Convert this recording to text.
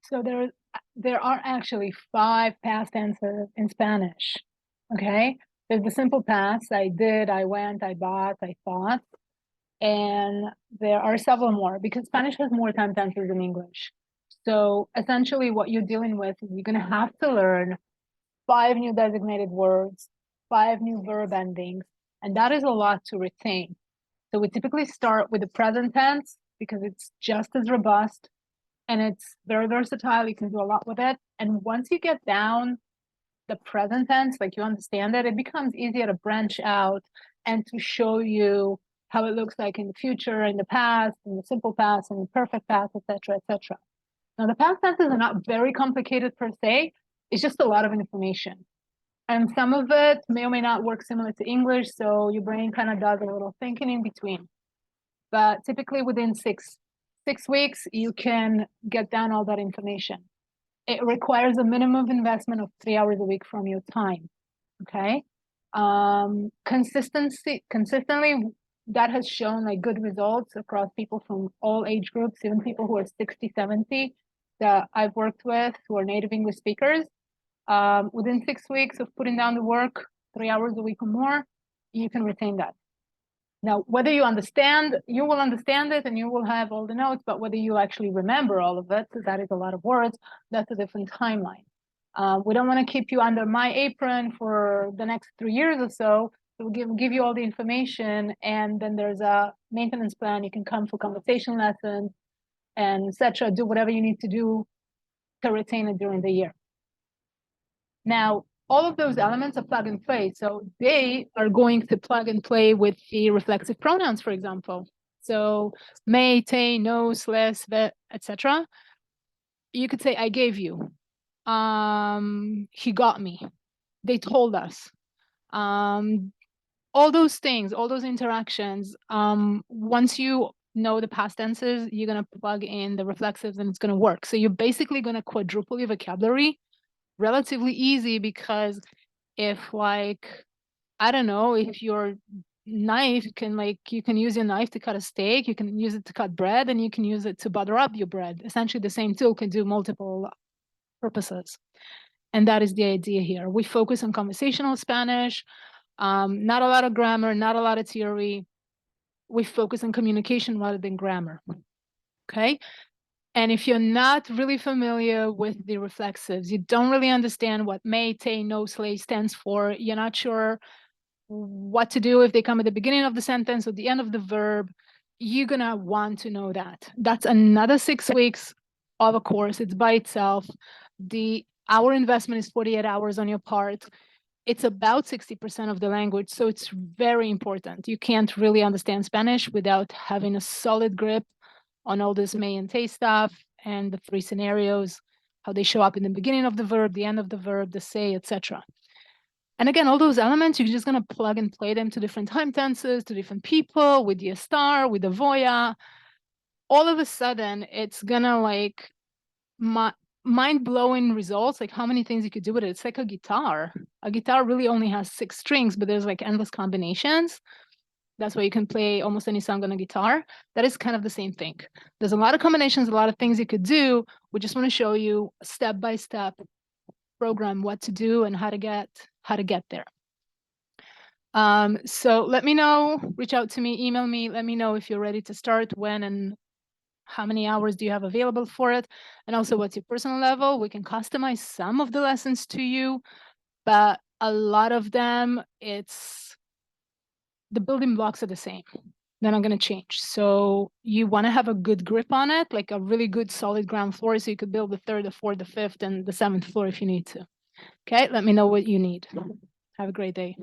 So there are actually 5 past tenses in Spanish. Okay, there's the simple past: I did, I went, I bought, I thought, and there are several more because Spanish has more time tenses than English. So essentially, what you're dealing with is you're going to have to learn 5 new designated words, 5 new verb endings, and that is a lot to retain. So we typically start with the present tense because it's just as robust and it's very versatile. You can do a lot with it. And once you get down the present tense, like you understand it, it becomes easier to branch out and to show you how it looks like in the future, in the past, in the simple past, in the perfect past, etc., etc. Now, the past tenses are not very complicated per se. It's just a lot of information. And some of it may or may not work similar to English, so your brain kind of does a little thinking in between. But typically within six weeks, you can get down all that information. It requires a minimum investment of 3 hours a week from your time. Okay. Consistently, that has shown like good results across people from all age groups, even people who are 60, 70 that I've worked with who are native English speakers. Within 6 weeks of putting down the work, 3 hours a week or more, you can retain that. Now, whether you understand, you will understand it and you will have all the notes, but whether you actually remember all of it, that is a lot of words, that's a different timeline. We don't want to keep you under my apron for the next 3 years or so. We'll give you all the information, and then there's a maintenance plan. You can come for conversation lessons and etc. Do whatever you need to do to retain it during the year. Now, all of those elements are plug and play. So they are going to plug and play with the reflexive pronouns, for example. So may, te, nos, les, ve, etc. You could say, I gave you. He got me. They told us. All those things, all those interactions, once you know the past tenses, you're going to plug in the reflexives and it's going to work. So you're basically going to quadruple your vocabulary relatively easy, because if like, I don't know, if your knife can like, you can use your knife to cut a steak, you can use it to cut bread, and you can use it to butter up your bread. Essentially the same tool can do multiple purposes. And that is the idea here. We focus on conversational Spanish, not a lot of grammar, not a lot of theory. We focus on communication rather than grammar. Okay. And if you're not really familiar with the reflexives, you don't really understand what may, te, nos, les stands for, you're not sure what to do if they come at the beginning of the sentence or the end of the verb, you're going to want to know that. That's another 6 weeks of a course. It's by itself. Our investment is 48 hours on your part. It's about 60% of the language, so it's very important. You can't really understand Spanish without having a solid grip on all this may and te stuff and the 3 scenarios, how they show up in the beginning of the verb, the end of the verb, the say, etc. And again, all those elements, you're just going to plug and play them to different time tenses, to different people, with the star, with the voya. All of a sudden, it's going to like mind-blowing results, like how many things you could do with it. It's like a guitar. A guitar really only has 6 strings, but there's like endless combinations. That's why you can play almost any song on a guitar. That is kind of the same thing. There's a lot of combinations, a lot of things you could do. We just want to show you step-by-step program what to do and how to get there. So let me know, reach out to me, email me, let me know if you're ready to start, when and how many hours do you have available for it, and also what's your personal level. We can customize some of the lessons to you, but a lot of them, the building blocks are the same. They're not going to change. So you want to have a good grip on it, like a really good solid ground floor, so you could build the 3rd, the 4th, the 5th, and the 7th floor if you need to. Okay, let me know what you need. Have a great day.